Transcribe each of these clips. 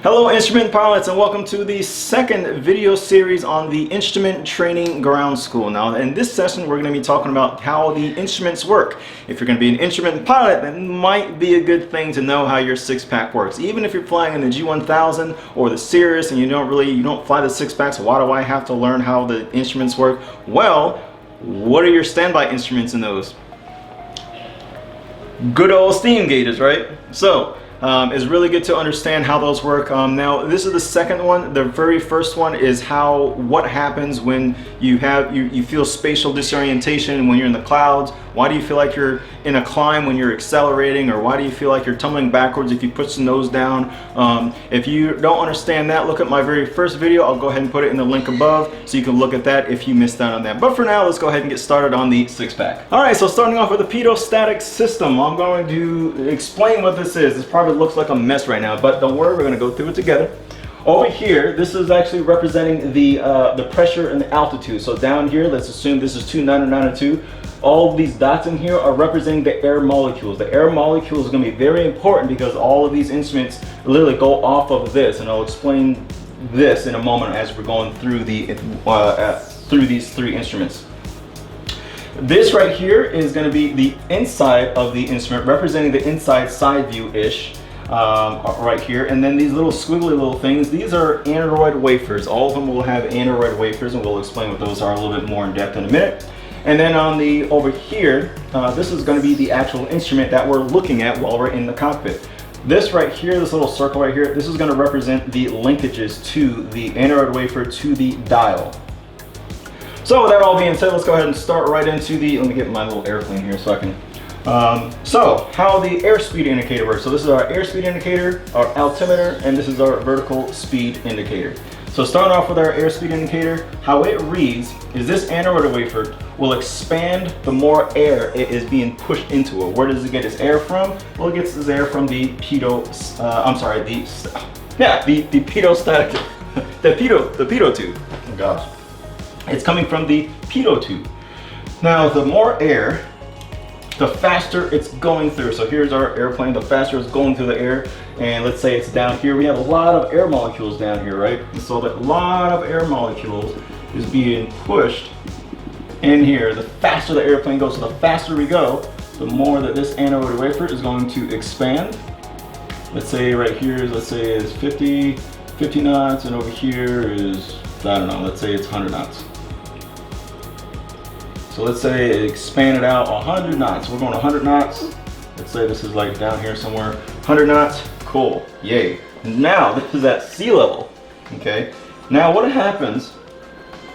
Hello instrument pilots, and welcome to the second video series on the Instrument Training Ground School. Now in this session we're going to be talking about how the instruments work. If you're going to be an instrument pilot, then it might be a good thing to know how your six-pack works. Even if you're flying in the G1000 or the Cirrus and you don't fly the six-pack, so why do I have to learn how the instruments work? Well, what are your standby instruments in those? Good old steam gauges, right? So it's really good to understand how those work. Now this is the second one. The very first one is what happens when you feel spatial disorientation when you're in the clouds. Why do you feel like you're in a climb when you're accelerating, or why do you feel like you're tumbling backwards if you push the nose down? If you don't understand that, look at my very first video. I'll go ahead and put it in the link above so you can look at that if you missed out on that. But for now, let's go ahead and get started on the six-pack. Alright, so starting off with the pitot-static system, I'm going to explain what this is. This probably looks like a mess right now, but don't worry, we're going to go through it together. Over here, this is actually representing the pressure and the altitude. So down here, let's assume this is 2992. All of these dots in here are representing the air molecules. The air molecules are going to be very important because all of these instruments literally go off of this, and I'll explain this in a moment as we're going through through these three instruments. This right here is going to be the inside of the instrument, representing the inside side view-ish. Right here, and then these little squiggly little things, these are aneroid wafers. All of them will have aneroid wafers, and we'll explain what those are a little bit more in depth in a minute. And then over here, this is going to be the actual instrument that we're looking at while we're in the cockpit. This right here, this little circle right here, this is going to represent the linkages to the aneroid wafer to the dial. So with that all being said, let's go ahead and start right into let me get my little airplane here so I can so how the airspeed indicator works. So this is our airspeed indicator, our altimeter, and this is our vertical speed indicator. So starting off with our airspeed indicator, how it reads is this aneroid wafer will expand the more air it is being pushed into it. Where does it get its air from? Well, it gets its air from the pitot-static, the pitot tube. Oh gosh. It's coming from the pitot tube. Now the more air, the faster it's going through. So here's our airplane, the faster it's going through the air, and let's say it's down here. We have a lot of air molecules down here, right? And so that lot of air molecules is being pushed in here. The faster the airplane goes, so the faster we go, the more that this aneroid wafer is going to expand. Let's say right here, let's say it's 50 knots, and over here is, I don't know, let's say it's 100 knots. So let's say it expanded out 100 knots. We're going 100 knots. Let's say this is like down here somewhere. 100 knots, cool, yay. Now this is at sea level, okay? Now what happens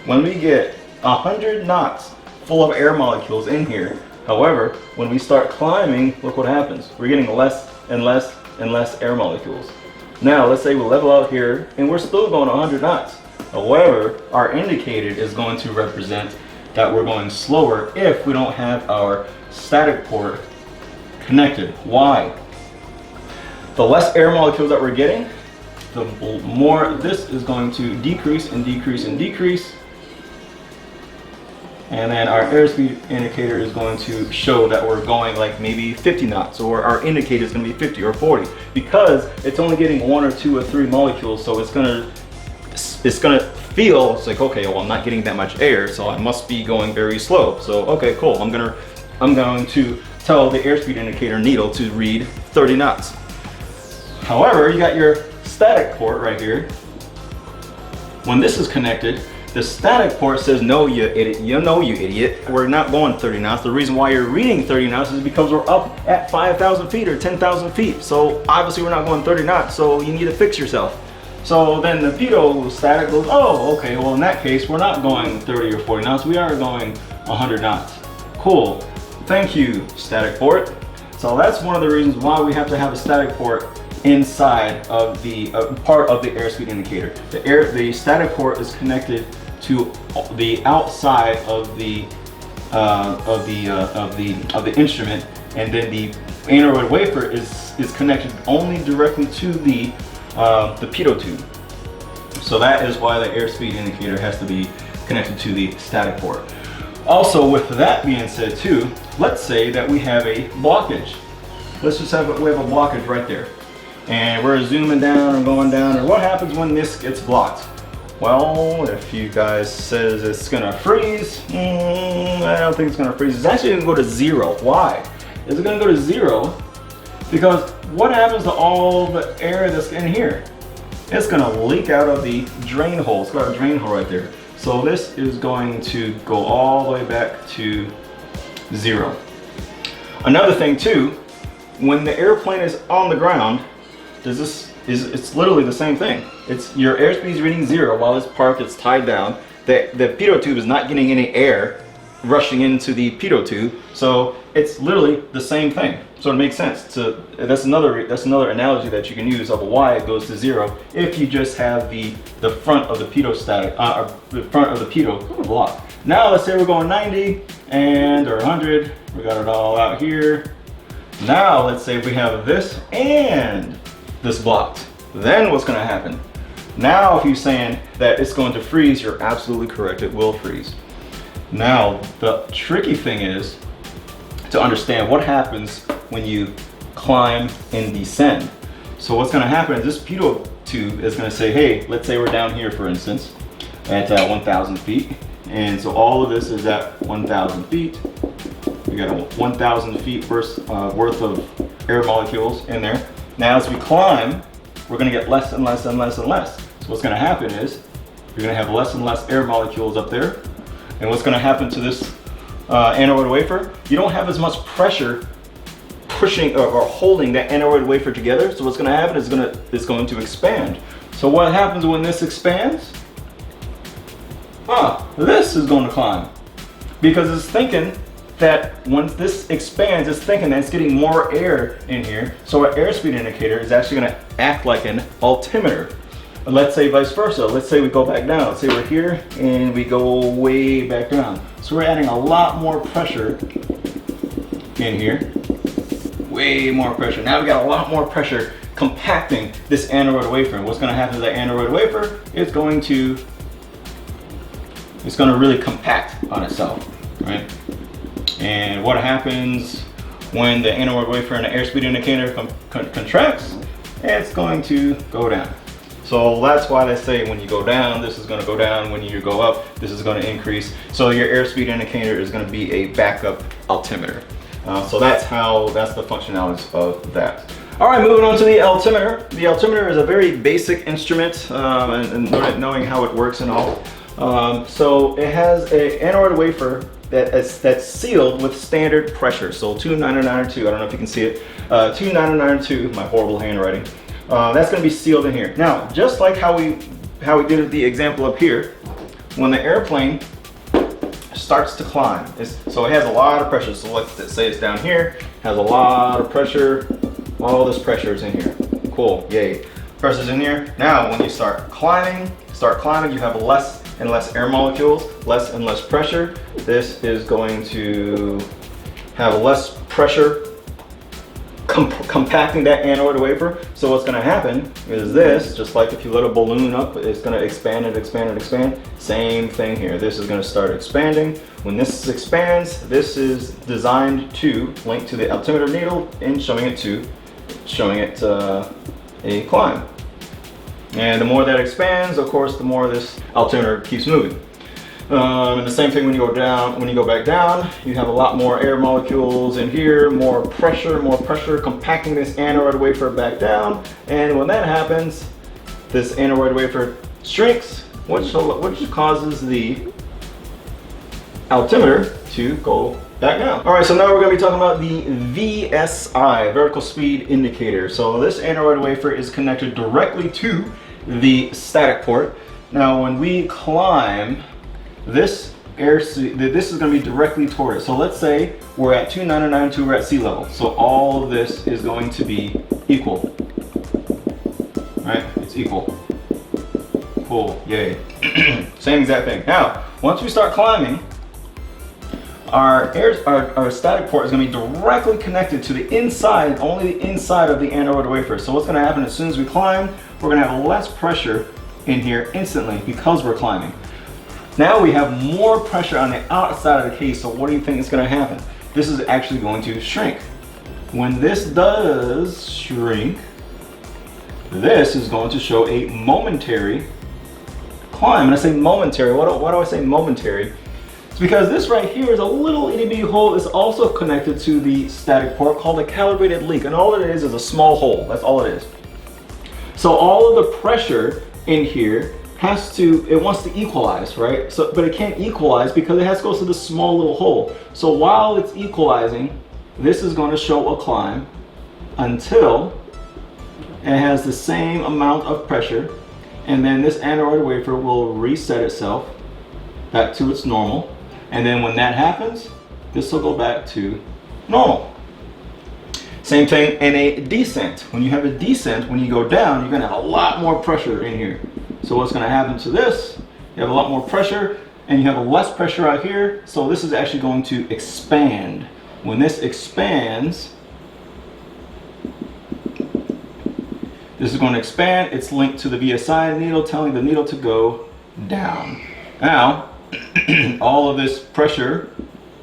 when we get 100 knots full of air molecules in here? However, when we start climbing, look what happens. We're getting less and less and less air molecules. Now let's say we level out here and we're still going 100 knots. However, our indicator is going to represent that we're going slower if we don't have our static port connected. Why? The less air molecules that we're getting, the more this is going to decrease and decrease and decrease. And then our airspeed indicator is going to show that we're going like maybe 50 knots, or our indicator is going to be 50 or 40, because it's only getting 1 or 2 or 3 molecules, so it's gonna feel, it's like, okay, well, I'm not getting that much air, so I must be going very slow. So okay, cool, I'm going to tell the airspeed indicator needle to read 30 knots. However, you got your static port right here. When this is connected, the static port says, no, you idiot, you idiot, we're not going 30 knots. The reason why you're reading 30 knots is because we're up at 5,000 feet or 10,000 feet. So obviously we're not going 30 knots, so you need to fix yourself. So then the pitot-static goes, oh, okay, well in that case, we're not going 30 or 40 knots, we are going 100 knots. Cool, thank you, static port. So that's one of the reasons why we have to have a static port inside of the part of the airspeed indicator. The static port is connected to the outside of the instrument, and then the aneroid wafer is connected only directly to the pitot tube. So that is why the airspeed indicator has to be connected to the static port. Also, with that being said too, let's say that we have a blockage. We have a blockage right there. and we're zooming down and going down. And what happens when this gets blocked? Well, if you guys says it's gonna freeze, I don't think it's gonna freeze. It's actually gonna go to 0. Why? Is it gonna go to 0? Because what happens to all the air that's in here? It's gonna leak out of the drain hole. It's got a drain hole right there. So this is going to go all the way back to 0. Another thing too, when the airplane is on the ground, it's literally the same thing. It's your airspeed is reading 0 while it's parked, it's tied down. The pitot tube is not getting any air rushing into the pitot tube, so it's literally the same thing. So it makes sense to that's another analogy that you can use of why it goes to 0 if you just have the front of the pitot-static the front of the pitot block. Now let's say we're going 90 or 100. We got it all out here. Now let's say we have this and this blocked. Then what's going to happen? Now if you're saying that it's going to freeze, you're absolutely correct. It will freeze. Now the tricky thing is to understand what happens when you climb and descend. So what's going to happen is this pitot tube is going to say, hey, let's say we're down here, for instance, at 1,000 feet. And so all of this is at 1,000 feet. We got 1,000 feet worth of air molecules in there. Now as we climb, we're going to get less and less and less and less. So what's going to happen is you're going to have less and less air molecules up there. And what's going to happen to this aneroid wafer? You don't have as much pressure pushing or holding that aneroid wafer together. So what's going to happen is it's going to expand. So what happens when this expands? This is going to climb, because it's thinking that once this expands, it's thinking that it's getting more air in here. So our airspeed indicator is actually going to act like an altimeter. Let's say vice versa. Let's say we go back down. Let's say we're here and we go way back down. So we're adding a lot more pressure in here. Way more pressure. Now we got a lot more pressure compacting this aneroid wafer. And what's going to happen to the aneroid wafer? It's going to really compact on itself, right? And what happens when the aneroid wafer and the airspeed indicator contracts? It's going to go down. So that's why they say when you go down, this is going to go down. When you go up, this is going to increase. So your airspeed indicator is going to be a backup altimeter. So that's the functionalities of that. All right, moving on to the altimeter. The altimeter is a very basic instrument, and knowing how it works and all. So it has an aneroid wafer that's sealed with standard pressure. So 29902, I don't know if you can see it. 29902, my horrible handwriting. That's going to be sealed in here. Now, just like how we did the example up here, when the airplane starts to climb, so it has a lot of pressure. So let's say it's down here, has a lot of pressure. All this pressure is in here. Cool, yay. Pressure's in here. Now, when you start climbing, you have less and less air molecules, less and less pressure. This is going to have less pressure compacting that aneroid wafer. So what's going to happen is this, just like if you let a balloon up, it's going to expand and expand and expand. Same thing here. This is going to start expanding. When this expands, this is designed to link to the altimeter needle and showing it a climb. And the more that expands, of course, the more this altimeter keeps moving. And the same thing when you go back down, you have a lot more air molecules in here, more pressure compacting this aneroid wafer back down. And when that happens, this aneroid wafer shrinks, which causes the altimeter to go back down. All right, so now we're going to be talking about the VSI, vertical speed indicator. So this aneroid wafer is connected directly to the static port. Now when we climb, this is going to be directly toward it. So let's say we're at 299.2, we're at sea level. So all of this is going to be equal, right? It's equal. Cool, yay. Same exact thing. Now, once we start climbing, our static port is going to be directly connected to the inside, only the inside of the aneroid wafer. So what's going to happen as soon as we climb, we're going to have less pressure in here instantly because we're climbing. Now we have more pressure on the outside of the case, so what do you think is going to happen? This is actually going to shrink. When this does shrink, this is going to show a momentary climb. And I say momentary, why do I say momentary? It's because this right here is a little itty bitty hole. It's also connected to the static port called a calibrated leak. And all it is a small hole, that's all it is. So all of the pressure in here it wants to equalize, right? So, but it can't equalize because it has to go through this small little hole. So while it's equalizing, this is going to show a climb until it has the same amount of pressure, and then this aneroid wafer will reset itself back to its normal. And then when that happens, this will go back to normal. Same thing in a descent. When you have a descent, when you go down, you're going to have a lot more pressure in here. So what's going to happen to this? You have a lot more pressure, and you have a less pressure out here. So this is actually going to expand. When this expands, this is going to expand. It's linked to the VSI needle, telling the needle to go down. Now, all of this pressure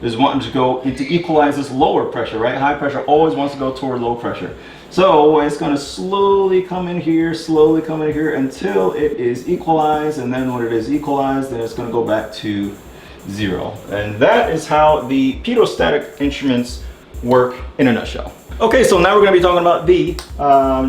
is wanting to go into equalize this lower pressure, right? High pressure always wants to go toward low pressure. So it's going to slowly come in here until it is equalized, and then when it is equalized, then it's going to go back to 0. And that is how the pitot-static instruments work in a nutshell. Okay, so now we're going to be talking about the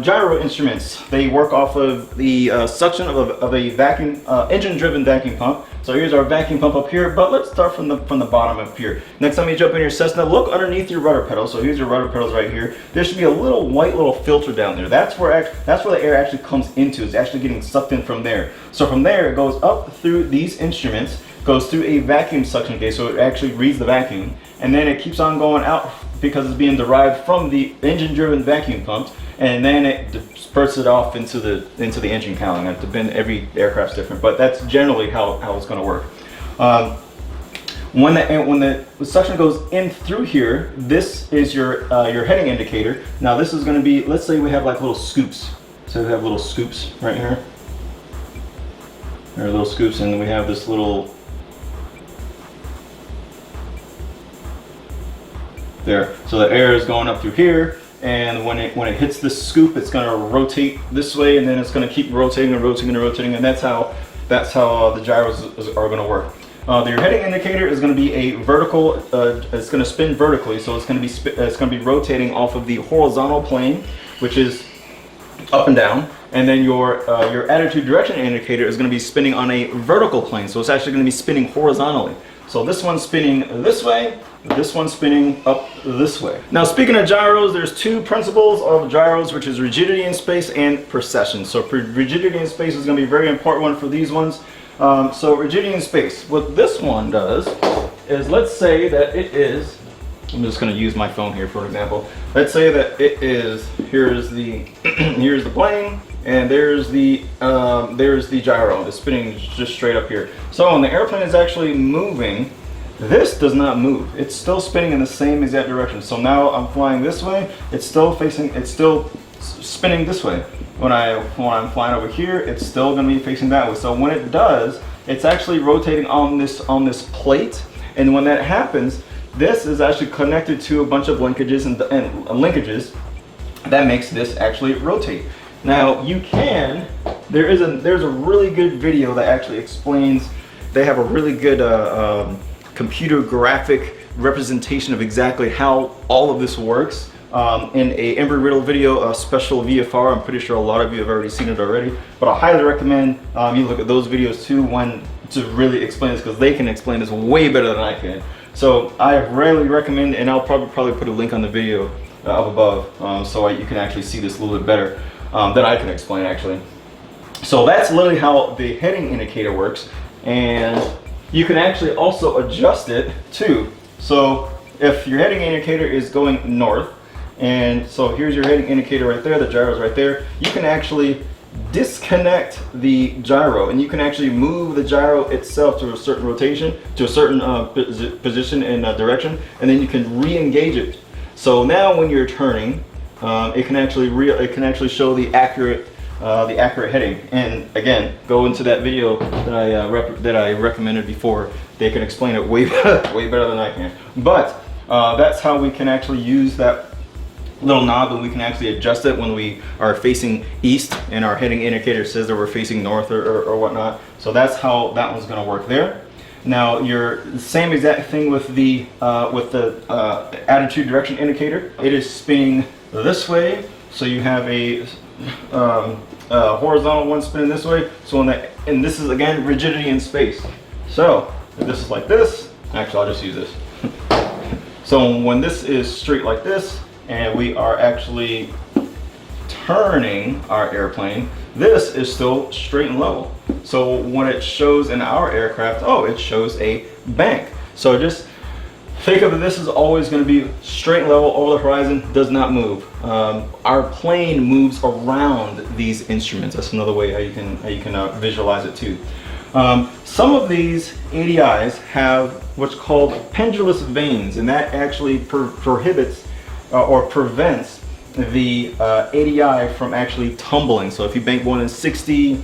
gyro instruments. They work off of the suction of a vacuum, engine-driven vacuum pump. So here's our vacuum pump up here, but let's start from the bottom up here. Next time you jump in your Cessna, look underneath your rudder pedal. So here's your rudder pedals right here. There should be a little white filter down there. That's where the air actually comes into. It's actually getting sucked in from there. So from there, it goes up through these instruments, goes through a vacuum suction gauge, so it actually reads the vacuum, and then it keeps on going out because it's being derived from the engine-driven vacuum pump, and then it disperses it off into the engine cowling. Every aircraft's different, but that's generally how it's going to work. When the suction goes in through here, this is your heading indicator. Now this is going to be, let's say we have like little scoops. So we have little scoops right here. There are little scoops, and we have this little there. So the air is going up through here, and when it hits this scoop, it's going to rotate this way, and then it's going to keep rotating and rotating and rotating, and that's how the gyros are going to work. Your heading indicator is going to be a vertical. It's going to spin vertically, so it's going to be rotating off of the horizontal plane, which is up and down. And then your attitude direction indicator is going to be spinning on a vertical plane, so it's actually going to be spinning horizontally. So this one's spinning this way, this one's spinning up this way. Now speaking of gyros, there's two principles of gyros, which is rigidity in space and precession. So rigidity in space is going to be a very important one for these ones. So rigidity in space, what this one does is, let's say that it is, I'm just going to use my phone here for example. Let's say that it is, here's the plane, and there's the gyro. It's spinning just straight up here. So when the airplane is actually moving, this does not move. It's still spinning in the same exact direction. So now I'm flying this way. It's still spinning this way. When I'm flying over here, it's still going to be facing that way. So when it does, it's actually rotating on this plate. And when that happens, this is actually connected to a bunch of linkages and linkages that makes this actually rotate. Now there's a really good video that actually explains. They have a really good computer graphic representation of exactly how all of this works in a Embry-Riddle video, a special VFR. I'm pretty sure a lot of you have already seen it already, but I highly recommend you look at those videos too to really explain this, because they can explain this way better than I can. So I rarely recommend, and I'll probably put a link on the video up above so you can actually see this a little bit better than I can explain actually. So that's literally how the heading indicator works, and you can actually also adjust it too. So if your heading indicator is going north, and so here's your heading indicator right there, the gyro's right there, you can actually disconnect the gyro, and you can actually move the gyro itself to a certain rotation, to a certain position and direction, and then you can re-engage it. So now when you're turning, it can actually show the accurate heading. And again, go into that video that I recommended before. They can explain it way better than I can. But that's how we can actually use that little knob, and we can actually adjust it when we are facing east and our heading indicator says that we're facing north or whatnot. So that's how that one's going to work there. Now your same exact thing with the attitude direction indicator. It is spinning this way, so you have a horizontal one spinning this way. So and this is again rigidity in space. So if this is like this, actually I'll just use this. So when this is straight like this, and we are actually turning our airplane, this is still straight and level. So when it shows in our aircraft, oh, it shows a bank. So just think of it, this is always going to be straight and level over the horizon, does not move. Our plane moves around these instruments. That's another way how you can visualize it too. Some of these ADIs have what's called pendulous vanes, and that actually prohibits or prevents the ADI from actually tumbling. So if you bank more than 60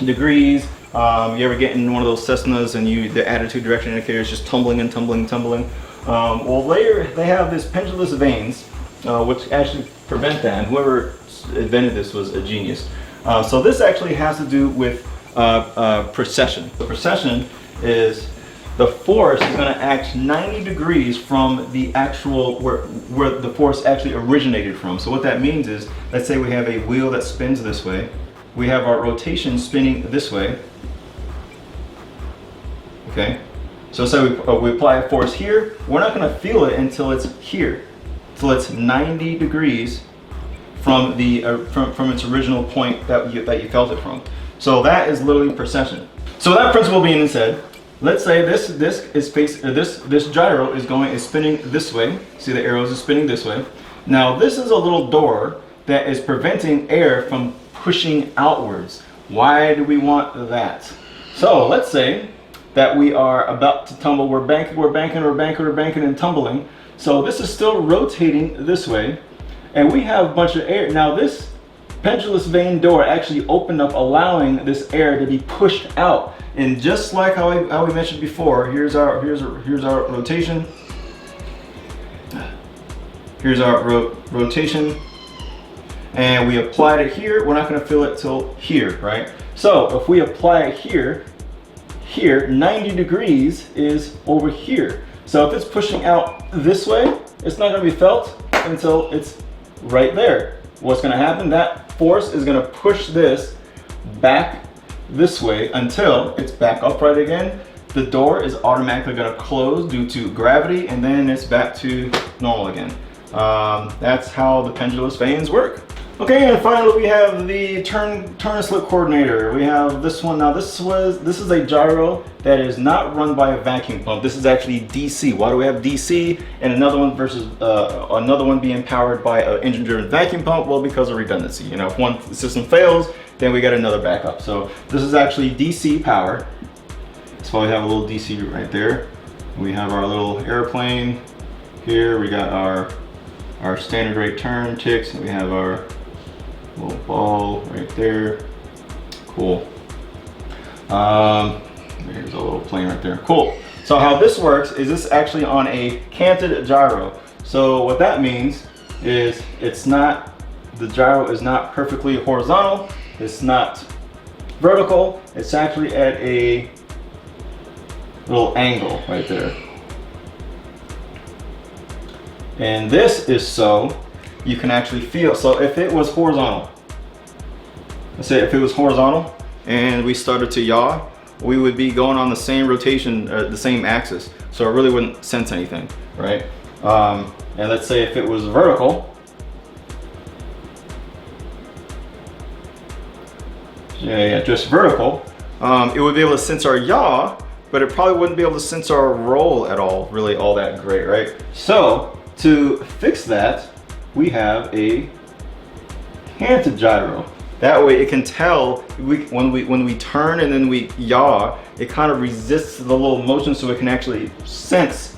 degrees, you ever get in one of those Cessnas and the attitude direction indicator is just tumbling and tumbling and tumbling. Well, they have this pendulous vanes, which actually prevent that, and whoever invented this was a genius. So this actually has to do with precession. The precession is the force is going to act 90 degrees from the actual where the force actually originated from. So what that means is, let's say we have a wheel that spins this way, we have our rotation spinning this way. Okay, so say we apply a force here, we're not going to feel it until it's here, until it's 90 degrees from the from its original point that you felt it from. So that is literally precession. So that principle being said, let's say this gyro is spinning this way. See, the arrows are spinning this way. Now this is a little door that is preventing air from pushing outwards. Why do we want that? So let's say that we are about to tumble. We're banking and tumbling. So this is still rotating this way, and we have a bunch of air. Now this pendulous vane door actually opened up, allowing this air to be pushed out. And just like how we mentioned before, here's our rotation. Here's our rotation, and we applied it here. We're not going to feel it till here, right? So if we apply it here, 90 degrees is over here. So if it's pushing out this way, it's not going to be felt until it's right there. What's going to happen? That force is going to push this back this way until it's back upright again. The door is automatically going to close due to gravity, and then it's back to normal again. That's how the pendulous vanes work. Okay, and finally we have the turn and slip coordinator. We have this one. Now this is a gyro that is not run by a vacuum pump. This is actually DC. Why do we have DC and another one versus another one being powered by an engine-driven vacuum pump? Well, because of redundancy. You know, if one system fails, then we got another backup. So this is actually DC power. That's why we have a little DC right there. We have our little airplane here. We got our standard rate turn ticks, and we have our little ball right there. Cool. There's a little plane right there. Cool. So how this works is this actually on a canted gyro. So what that means is the gyro is not perfectly horizontal. It's not vertical. It's actually at a little angle right there. And this is so you can actually feel. So if it was horizontal, let's say if it was horizontal and we started to yaw, we would be going on the same rotation, the same axis. So it really wouldn't sense anything, right? And let's say if it was vertical, just vertical, it would be able to sense our yaw, but it probably wouldn't be able to sense our roll at all, really all that great, right? So to fix that, we have a canted gyro. That way it can tell when we turn and then we yaw, it kind of resists the little motion, so it can actually sense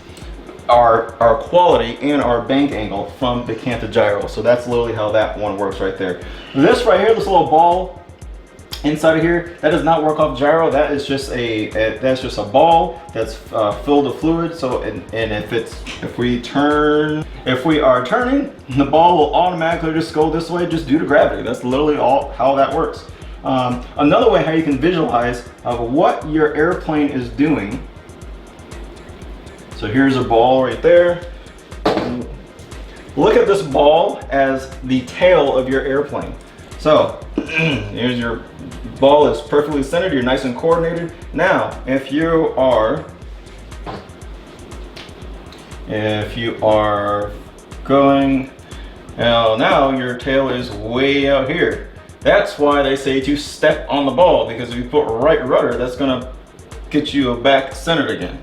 our quality and our bank angle from the canted gyro. So that's literally how that one works right there. This right here, this little ball, inside of here, that does not work off gyro. That is just a ball that's filled with fluid. So and if we are turning, the ball will automatically just go this way just due to gravity. That's literally all how that works. Another way how you can visualize of what your airplane is doing. So here's a ball right there. Look at this ball as the tail of your airplane. So here's your ball is perfectly centered, you're nice and coordinated. Now, if you are going, now your tail is way out here. That's why they say to step on the ball, because if you put right rudder, that's gonna get you back centered again.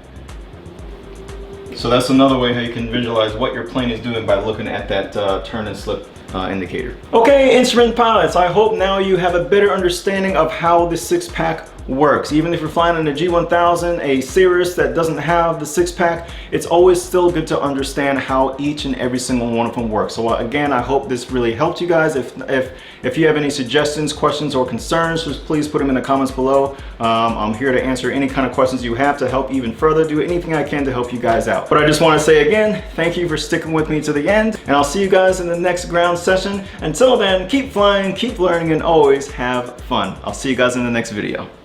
So that's another way how you can visualize what your plane is doing by looking at that turn and slip indicator. Okay, instrument pilots, I hope now you have a better understanding of how the 6-pack works. Even if you're flying in a G1000, a Cirrus that doesn't have the 6-pack, it's always still good to understand how each and every single one of them works. So again, I hope this really helped you guys. If you have any suggestions, questions, or concerns, just please put them in the comments below. I'm here to answer any kind of questions you have to help even further, do anything I can to help you guys out. But I just want to say again, thank you for sticking with me to the end, and I'll see you guys in the next ground session. Until then, keep flying, keep learning, and always have fun. I'll see you guys in the next video.